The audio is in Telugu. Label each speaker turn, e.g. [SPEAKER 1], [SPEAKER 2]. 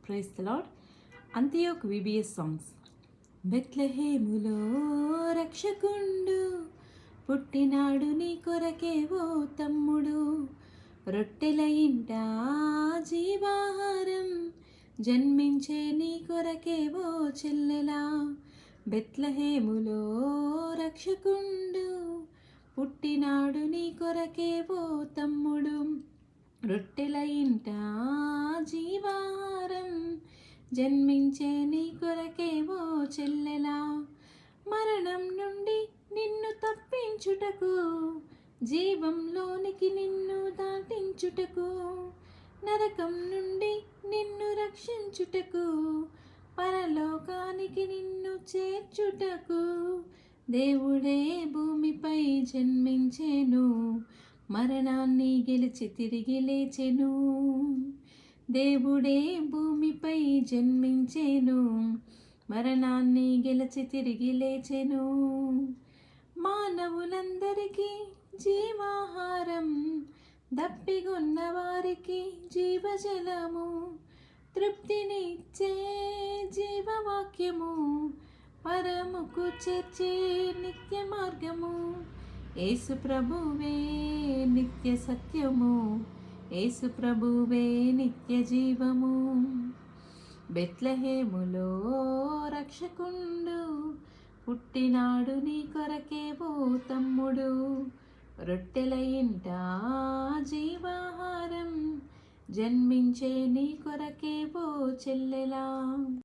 [SPEAKER 1] Praise the lord. Antioch VBS songs. బెత్లెహేములో రక్షకుండు పుట్టినాడు నీ కొరకే ఓ తమ్ముడు, రొట్టెల ఇంట జీవాహారం జన్మించే నీ కొరకే ఓ చెల్లెలా. బెత్లెహేములో రక్షకుండు పుట్టినాడు నీ కొరకే ఓ తమ్ముడు, రొట్టెల ఇంట జీవాహారం జన్మించే నీ కొరకే ఓ చెల్లెలా. మరణం నుండి నిన్ను తప్పించుటకు, జీవంలోనికి నిన్ను దాటించుటకు, నరకం నుండి నిన్ను రక్షించుటకు, పరలోకానికి నిన్ను చేర్చుటకు దేవుడే భూమిపై జన్మించెను, మరణాన్ని గెలిచి తిరిగి లేచెను. దేవుడే భూమిపై జన్మించెను, మరణాన్ని గెలిచి తిరిగి లేచెను. మానవులందరికీ జీవాహారం, దప్పిగొన్న వారికి జీవజలము, తృప్తినిచ్చే జీవవాక్యము, పరముకు చేర్చే నిత్య మార్గము. యేసు ప్రభువే నిత్య సత్యము, యేసు ప్రభువే నిత్య జీవము. బెత్లెహేములో రక్షకుండు పుట్టినాడు నీ కొరకే ఓ తమ్ముడు, రొట్టెల ఇంట జీవాహారం జన్మించే నీ కొరకే ఓ చెల్లెలా.